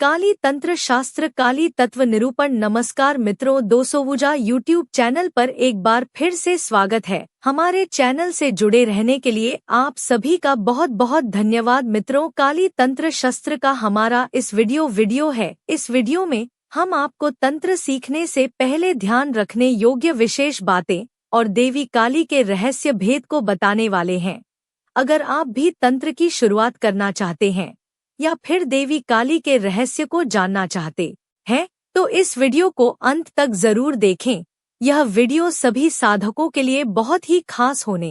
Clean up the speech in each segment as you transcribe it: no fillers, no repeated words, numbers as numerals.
काली तंत्र शास्त्र काली तत्व निरूपण। नमस्कार मित्रों, 200 यूट्यूब चैनल पर एक बार फिर से स्वागत है। हमारे चैनल से जुड़े रहने के लिए आप सभी का बहुत बहुत धन्यवाद। मित्रों, काली तंत्र शस्त्र का हमारा इस वीडियो है। इस वीडियो में हम आपको तंत्र सीखने से पहले ध्यान रखने योग्य विशेष बातें और देवी काली के रहस्य भेद को बताने वाले हैं। अगर आप भी तंत्र की शुरुआत करना चाहते हैं या फिर देवी काली के रहस्य को जानना चाहते हैं तो इस वीडियो को अंत तक जरूर देखें। यह वीडियो सभी साधकों के लिए बहुत ही खास होने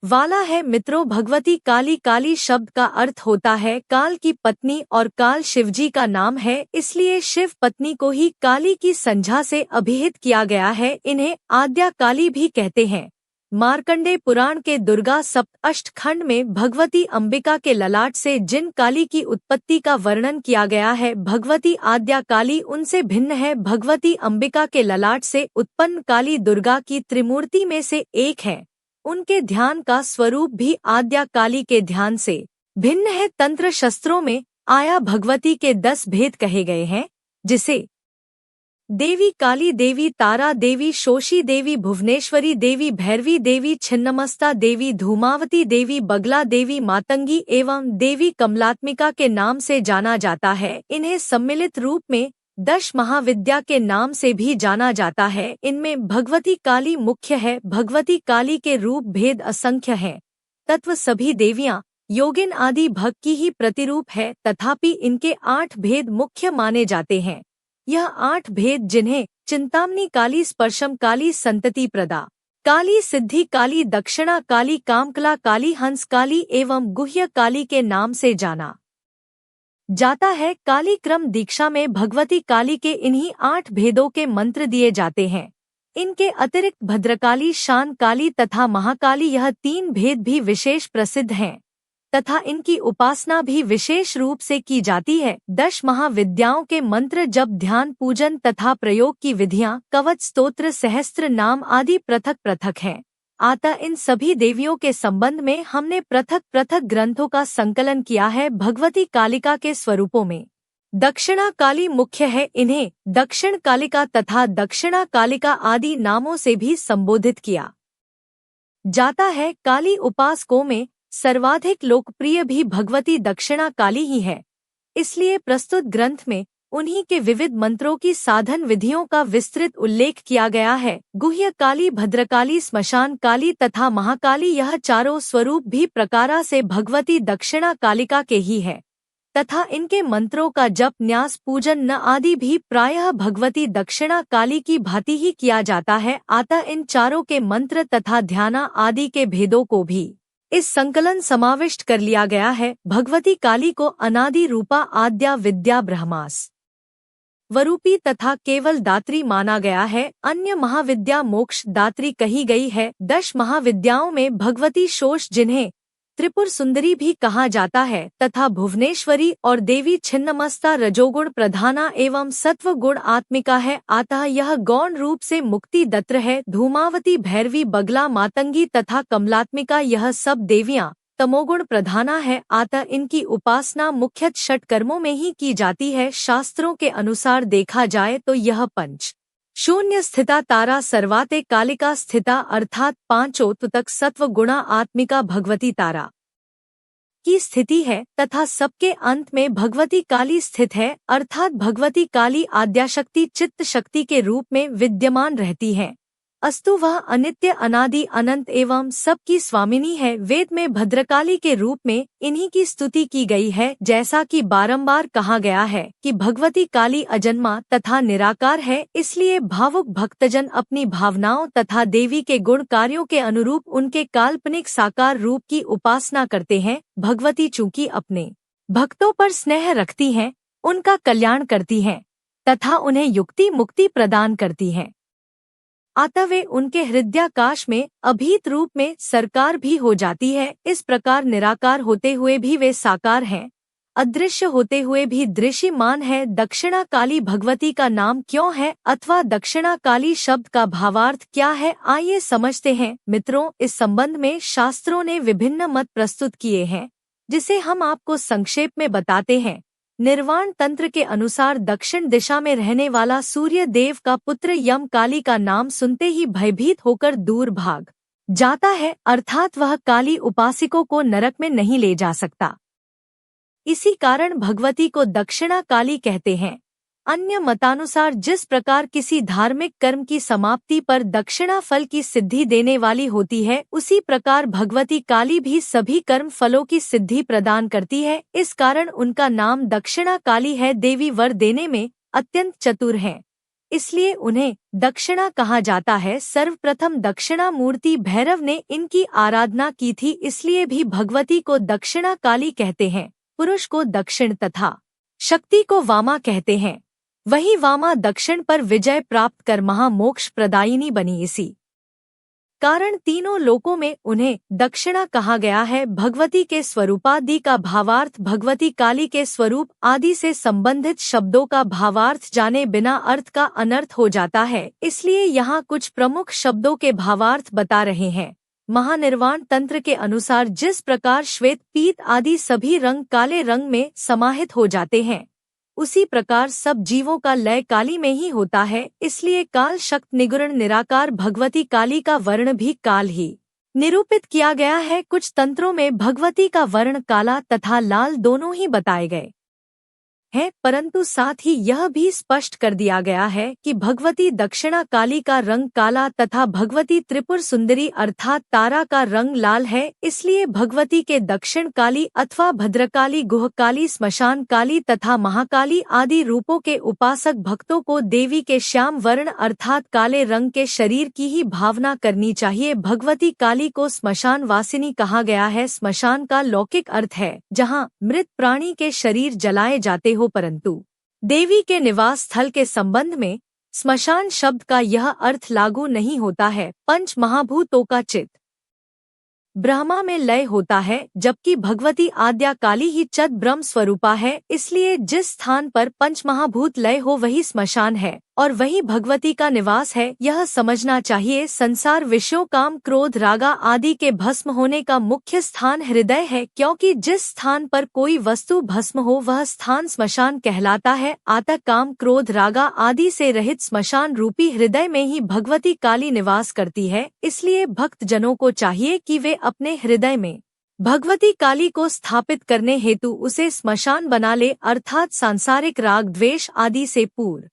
वाला है। मित्रों, भगवती काली, काली शब्द का अर्थ होता है काल की पत्नी और काल शिवजी का नाम है, इसलिए शिव पत्नी को ही काली की संज्ञा से अभिहित किया गया है। इन्हें आद्या काली भी कहते हैं। मार्कंडेय पुराण के दुर्गा सप्तअष्ट खंड में भगवती अंबिका के ललाट से जिन काली की उत्पत्ति का वर्णन किया गया है, भगवती आद्या काली उनसे भिन्न है। भगवती अंबिका के ललाट से उत्पन्न काली दुर्गा की त्रिमूर्ति में से एक है। उनके ध्यान का स्वरूप भी आद्या काली के ध्यान से भिन्न है। तंत्र शस्त्रों में आया भगवती के 10 भेद कहे गए हैं, जिसे देवी काली, देवी तारा, देवी शोषी, देवी भुवनेश्वरी, देवी भैरवी, देवी छिन्नमस्ता, देवी धूमावती, देवी बगला, देवी मातंगी एवं देवी कमलात्मिका के नाम से जाना जाता है। इन्हें सम्मिलित रूप में 10 महाविद्या के नाम से भी जाना जाता है। इनमें भगवती काली मुख्य है। भगवती काली के रूप भेद असंख्य हैं। तत्व सभी देवियां योगिन आदि भक्त की ही प्रतिरूप है, तथापि इनके 8 भेद मुख्य माने जाते हैं। यह 8 भेद, जिन्हें चिंतामणि काली, स्पर्शम काली, संतति प्रदा काली, सिद्धि काली, दक्षिणा काली, कामकला काली, हंस काली एवं गुह्य काली के नाम से जाना जाता है। काली क्रम दीक्षा में भगवती काली के इन्हीं 8 भेदों के मंत्र दिए जाते हैं। इनके अतिरिक्त भद्रकाली, शान काली तथा महाकाली, यह 3 भेद भी विशेष प्रसिद्ध हैं तथा इनकी उपासना भी विशेष रूप से की जाती है। 10 महाविद्याओं के मंत्र, जप, ध्यान, पूजन तथा प्रयोग की विधियां, कवच, स्तोत्र, सहस्त्र नाम आदि पृथक पृथक हैं। अतः इन सभी देवियों के संबंध में हमने पृथक पृथक ग्रंथों का संकलन किया है। भगवती कालिका के स्वरूपों में दक्षिणा काली मुख्य है। इन्हें दक्षिण कालिका तथा दक्षिणा कालिका आदि नामों से भी संबोधित किया जाता है। काली उपासकों में सर्वाधिक लोकप्रिय भी भगवती दक्षिणा काली ही है, इसलिए प्रस्तुत ग्रंथ में उन्हीं के विविध मंत्रों की साधन विधियों का विस्तृत उल्लेख किया गया है। गुह्य काली, भद्रकाली, स्मशान काली तथा महाकाली, यह चारों स्वरूप भी प्रकारा से भगवती दक्षिणा कालिका के ही है तथा इनके मंत्रों का जप, न्यास, पूजन न आदि भी प्रायः भगवती दक्षिणा काली की भांति ही किया जाता है। अतः इन चारों के मंत्र तथा ध्याना आदि के भेदों को भी इस संकलन समाविष्ट कर लिया गया है। भगवती काली को अनादि रूपा, आद्या विद्या, ब्रह्मास वरूपी तथा केवल दात्री माना गया है। अन्य महाविद्या मोक्ष दात्री कही गई है। 10 महाविद्याओं में भगवती शोष, जिन्हें त्रिपुर सुंदरी भी कहा जाता है, तथा भुवनेश्वरी और देवी छिन्नमस्ता रजोगुण प्रधाना एवं सत्व गुण आत्मिका है। अतः यह गौण रूप से मुक्ति दत्र है। धूमावती, भैरवी, बगला, मातंगी तथा कमलात्मिका, यह सब देवियां तमोगुण प्रधाना है। अतः इनकी उपासना मुख्यतः षट कर्मों में ही की जाती है। शास्त्रों के अनुसार देखा जाए तो यह पंच शून्य स्थिता तारा, सर्वाते कालिका स्थिता, अर्थात 5 तक सत्व गुणा आत्मिका भगवती तारा की स्थिति है तथा सबके अंत में भगवती काली स्थित है, अर्थात भगवती काली आद्याशक्ति चित्त शक्ति के रूप में विद्यमान रहती है। अस्तु वह अनित्य, अनादि, अनंत एवं सबकी स्वामिनी है। वेद में भद्रकाली के रूप में इन्हीं की स्तुति की गई है, जैसा कि बारंबार कहा गया है कि भगवती काली अजन्मा तथा निराकार है। इसलिए भावुक भक्तजन अपनी भावनाओं तथा देवी के गुण कार्यों के अनुरूप उनके काल्पनिक साकार रूप की उपासना करते हैं। भगवती चूंकि अपने भक्तों पर स्नेह रखती हैं, उनका कल्याण करती हैं तथा उन्हें युक्ति मुक्ति प्रदान करती हैं, अतः वे उनके हृदयाकाश में अभीत रूप में सरकार भी हो जाती है। इस प्रकार निराकार होते हुए भी वे साकार हैं, अदृश्य होते हुए भी दृश्यमान है। दक्षिणा काली भगवती का नाम क्यों है अथवा दक्षिणा काली शब्द का भावार्थ क्या है, आइए समझते हैं। मित्रों, इस संबंध में शास्त्रों ने विभिन्न मत प्रस्तुत किए हैं, जिसे हम आपको संक्षेप में बताते हैं। निर्वाण तंत्र के अनुसार दक्षिण दिशा में रहने वाला सूर्य देव का पुत्र यम काली का नाम सुनते ही भयभीत होकर दूर भाग जाता है, अर्थात वह काली उपासकों को नरक में नहीं ले जा सकता। इसी कारण भगवती को दक्षिणा काली कहते हैं। अन्य मतानुसार जिस प्रकार किसी धार्मिक कर्म की समाप्ति पर दक्षिणा फल की सिद्धि देने वाली होती है, उसी प्रकार भगवती काली भी सभी कर्म फलों की सिद्धि प्रदान करती है। इस कारण उनका नाम दक्षिणा काली है। देवी वर देने में अत्यंत चतुर हैं, इसलिए उन्हें दक्षिणा कहा जाता है। सर्वप्रथम दक्षिणा मूर्ति भैरव ने इनकी आराधना की थी, इसलिए भी भगवती को दक्षिणा काली कहते हैं। पुरुष को दक्षिण तथा शक्ति को वामा कहते हैं। वही वामा दक्षिण पर विजय प्राप्त कर महामोक्ष प्रदायिनी बनी। इसी कारण तीनों लोकों में उन्हें दक्षिणा कहा गया है। भगवती के स्वरूपादि का भावार्थ भगवती काली के स्वरूप आदि से संबंधित शब्दों का भावार्थ जाने बिना अर्थ का अनर्थ हो जाता है, इसलिए यहाँ कुछ प्रमुख शब्दों के भावार्थ बता रहे हैं। महानिर्वाण तंत्र के अनुसार जिस प्रकार श्वेत पीत आदि सभी रंग काले रंग में समाहित हो जाते हैं, उसी प्रकार सब जीवों का लय काली में ही होता है। इसलिए काल शक्त निगुण निराकार भगवती काली का वर्ण भी काल ही निरूपित किया गया है। कुछ तंत्रों में भगवती का वर्ण काला तथा लाल दोनों ही बताए गए हैं, परंतु साथ ही यह भी स्पष्ट कर दिया गया है कि भगवती दक्षिणा काली का रंग काला तथा भगवती त्रिपुर सुंदरी अर्थात तारा का रंग लाल है। इसलिए भगवती के दक्षिण काली अथवा भद्रकाली, गुहकाली, स्मशान काली तथा महाकाली आदि रूपों के उपासक भक्तों को देवी के श्याम वर्ण अर्थात काले रंग के शरीर की ही भावना करनी चाहिए। भगवती काली को स्मशान वासिनी कहा गया है। स्मशान का लौकिक अर्थ है जहाँ मृत प्राणी के शरीर जलाए जाते हो, परंतु देवी के निवास स्थल के संबंध में स्मशान शब्द का यह अर्थ लागू नहीं होता है। पंच महाभूतों का चित ब्रह्मा में लय होता है, जबकि भगवती आद्या काली ही चित ब्रह्म स्वरूपा है। इसलिए जिस स्थान पर पंच महाभूत लय हो वही स्मशान है और वही भगवती का निवास है, यह समझना चाहिए। संसार विषयों, काम, क्रोध, रागा आदि के भस्म होने का मुख्य स्थान हृदय है, क्योंकि जिस स्थान पर कोई वस्तु भस्म हो वह स्थान स्मशान कहलाता है। अतः काम, क्रोध, रागा आदि से रहित स्मशान रूपी हृदय में ही भगवती काली निवास करती है। इसलिए भक्त जनों को चाहिए कि वे अपने हृदय में भगवती काली को स्थापित करने हेतु उसे स्मशान बना ले, अर्थात सांसारिक राग, द्वेष आदि से पूर्ण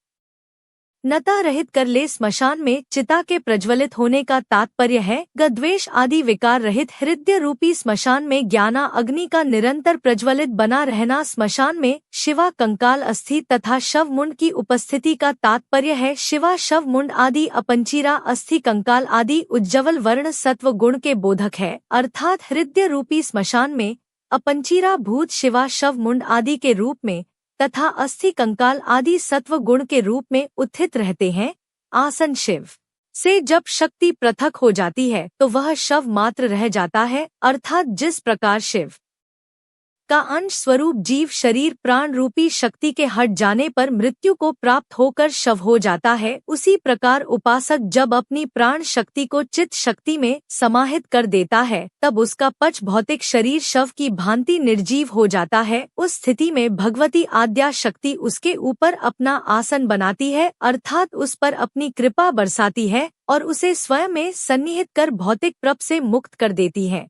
नता रहित कर ले। स्मशान में चिता के प्रज्वलित होने का तात्पर्य है द्वेष आदि विकार रहित हृदय रूपी स्मशान में ज्ञाना अग्नि का निरंतर प्रज्वलित बना रहना। स्मशान में शिवा, कंकाल, अस्थि तथा शव मुंड की उपस्थिति का तात्पर्य है। शिवा, शव मुंड आदि अपंचीरा, अस्थि, कंकाल आदि उज्ज्वल वर्ण सत्व गुण के बोधक है, अर्थात हृदय रूपी स्मशान में अपंचीरा भूत शिवा, शव मुंड आदि के रूप में तथा अस्थि, कंकाल आदि सत्व गुण के रूप में उत्थित रहते हैं। आसन शिव से जब शक्ति पृथक हो जाती है तो वह शव मात्र रह जाता है, अर्थात जिस प्रकार शिव का अंश स्वरूप जीव शरीर प्राण रूपी शक्ति के हट जाने पर मृत्यु को प्राप्त होकर शव हो जाता है, उसी प्रकार उपासक जब अपनी प्राण शक्ति को चित्त शक्ति में समाहित कर देता है तब उसका पच भौतिक शरीर शव की भांति निर्जीव हो जाता है। उस स्थिति में भगवती आद्या शक्ति उसके ऊपर अपना आसन बनाती है, अर्थात उस पर अपनी कृपा बरसाती है और उसे स्वयं में सन्निहित कर भौतिक प्रप से मुक्त कर देती है।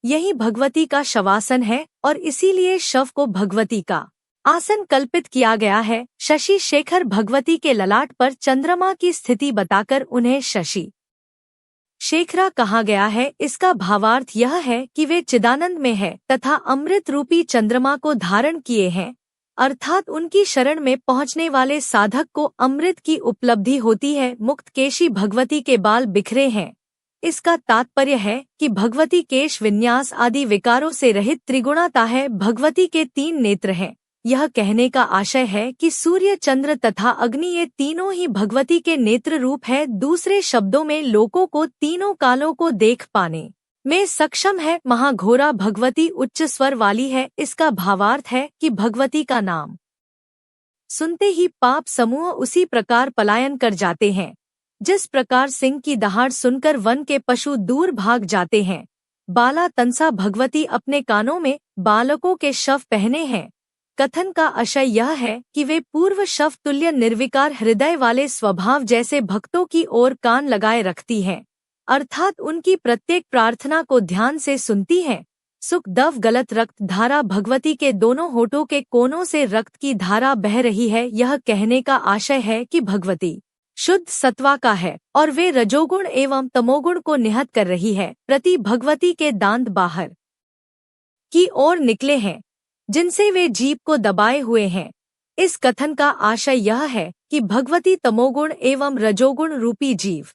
यही भगवती का शवासन है और इसीलिए शव को भगवती का आसन कल्पित किया गया है। शशि शेखर भगवती के ललाट पर चंद्रमा की स्थिति बताकर उन्हें शशि शेखरा कहा गया है। इसका भावार्थ यह है कि वे चिदानंद में है तथा अमृत रूपी चंद्रमा को धारण किए हैं, अर्थात उनकी शरण में पहुँचने वाले साधक को अमृत की उपलब्धि होती है। मुक्त केशी भगवती के बाल बिखरे हैं, इसका तात्पर्य है कि भगवती केश विन्यास आदि विकारों से रहित त्रिगुणाता है। भगवती के 3 नेत्र हैं। यह कहने का आशय है कि सूर्य, चंद्र तथा अग्नि ये तीनों ही भगवती के नेत्र रूप है। दूसरे शब्दों में लोगों को तीनों कालों को देख पाने में सक्षम है। महाघोरा भगवती उच्च स्वर वाली है। इसका भावार्थ है कि भगवती का नाम सुनते ही पाप समूह उसी प्रकार पलायन कर जाते हैं जिस प्रकार सिंह की दहाड़ सुनकर वन के पशु दूर भाग जाते हैं। बाला तंसा भगवती अपने कानों में बालकों के शव पहने हैं। कथन का आशय यह है कि वे पूर्व शव तुल्य निर्विकार हृदय वाले स्वभाव जैसे भक्तों की ओर कान लगाए रखती हैं, अर्थात उनकी प्रत्येक प्रार्थना को ध्यान से सुनती हैं। सुख दव गलत रक्त धारा भगवती के दोनों होठों के कोनों से रक्त की धारा बह रही है। यह कहने का आशय है कि भगवती शुद्ध सत्वा का है और वे रजोगुण एवं तमोगुण को निहत कर रही है। प्रति भगवती के दांत बाहर की ओर निकले हैं, जिनसे वे जीभ को दबाए हुए हैं। इस कथन का आशय यह है कि भगवती तमोगुण एवं रजोगुण रूपी जीव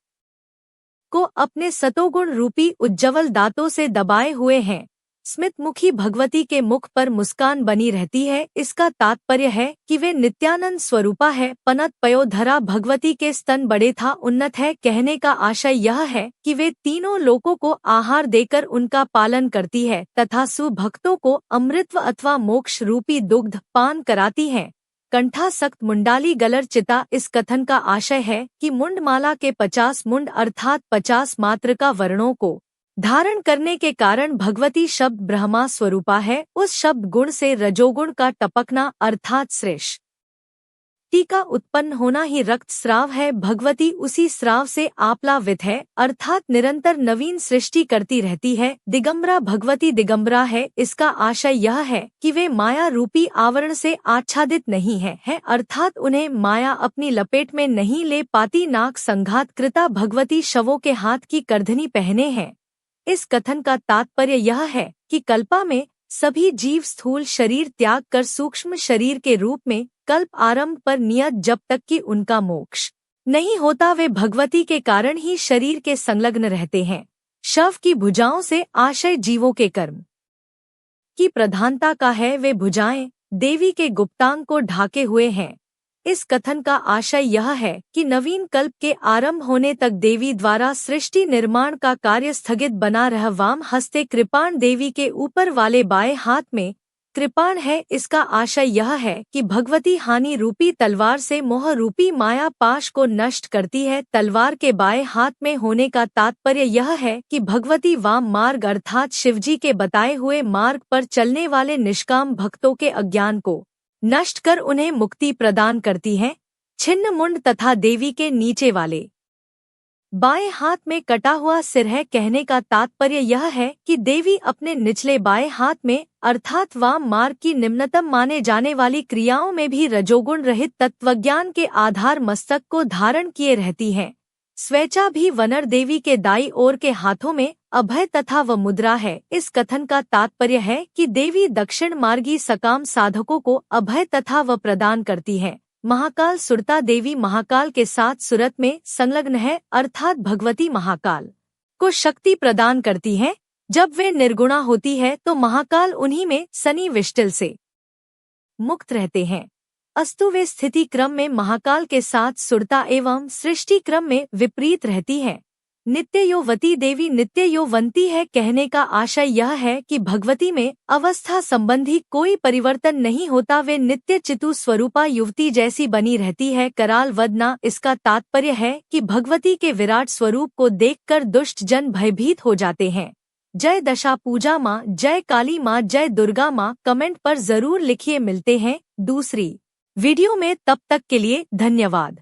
को अपने सतोगुण रूपी उज्ज्वल दांतों से दबाए हुए हैं। स्मित मुखी भगवती के मुख पर मुस्कान बनी रहती है। इसका तात्पर्य है कि वे नित्यानंद स्वरूपा है। पनत पयोधरा भगवती के स्तन बड़े था उन्नत है। कहने का आशय यह है कि वे तीनों लोकों को आहार देकर उनका पालन करती है तथा सुभक्तों को अमृतत्व अथवा मोक्ष रूपी दुग्ध पान कराती हैं। कंठासक्त मुंडाली गलर चिता। इस कथन का आशय है कि मुंडमाला के 50 मुंड अर्थात 50 मात्रका वर्णों को धारण करने के कारण भगवती शब्द ब्रह्मा स्वरूपा है। उस शब्द गुण से रजोगुण का टपकना अर्थात सृष्टि का उत्पन्न होना ही रक्त स्राव है। भगवती उसी स्राव से आप्लावित है अर्थात निरंतर नवीन सृष्टि करती रहती है। दिगंबरा भगवती दिगंबरा है। इसका आशय यह है कि वे माया रूपी आवरण से आच्छादित नहीं है अर्थात उन्हें माया अपनी लपेट में नहीं ले पाती। नाक संघात कृता भगवती शवों के हाथ की करधनी पहने हैं। इस कथन का तात्पर्य यह है कि कल्पा में सभी जीव स्थूल शरीर त्याग कर सूक्ष्म शरीर के रूप में कल्प आरंभ पर नियत जब तक कि उनका मोक्ष नहीं होता वे भगवती के कारण ही शरीर के संलग्न रहते हैं। शव की भुजाओं से आशय जीवों के कर्म की प्रधानता का है। वे भुजाएं देवी के गुप्तांग को ढाके हुए हैं। इस कथन का आशय यह है कि नवीन कल्प के आरंभ होने तक देवी द्वारा सृष्टि निर्माण का कार्य स्थगित बना रह। वाम हस्ते कृपाण देवी के ऊपर वाले बाएं हाथ में कृपाण है। इसका आशय यह है कि भगवती हानि रूपी तलवार से मोह रूपी माया पाश को नष्ट करती है। तलवार के बाएं हाथ में होने का तात्पर्य यह है कि भगवती वाम मार्ग अर्थात शिवजी के बताए हुए मार्ग पर चलने वाले निष्काम भक्तों के अज्ञान को नष्ट कर उन्हें मुक्ति प्रदान करती हैं। छिन्न मुंड तथा देवी के नीचे वाले बाएं हाथ में कटा हुआ सिर है। कहने का तात्पर्य यह है कि देवी अपने निचले बाएं हाथ में अर्थात वाम मार्ग की निम्नतम माने जाने वाली क्रियाओं में भी रजोगुण रहित तत्वज्ञान के आधार मस्तक को धारण किए रहती हैं। स्वेच्छा भी वनर देवी के दाईं ओर के हाथों में अभय तथा व मुद्रा है। इस कथन का तात्पर्य है कि देवी दक्षिण मार्गी सकाम साधकों को अभय तथा व प्रदान करती है। महाकाल सुरता देवी महाकाल के साथ सुरत में संलग्न है अर्थात भगवती महाकाल को शक्ति प्रदान करती है। जब वे निर्गुणा होती है तो महाकाल उन्हीं में सनी विष्टिल से मुक्त रहते हैं। अस्तु वे स्थिति क्रम में महाकाल के साथ सुरता एवं सृष्टि क्रम में विपरीत रहती है। नित्य यौवती देवी नित्य यौवंती है। कहने का आशय यह है कि भगवती में अवस्था संबंधी कोई परिवर्तन नहीं होता। वे नित्य चितु स्वरूपा युवती जैसी बनी रहती है। कराल वदना। इसका तात्पर्य है कि भगवती के विराट स्वरूप को देखकर दुष्ट जन भयभीत हो जाते हैं। जय दशा पूजा माँ, जय काली माँ, जय दुर्गा माँ कमेंट पर जरूर लिखिए। मिलते हैं दूसरी वीडियो में, तब तक के लिए धन्यवाद।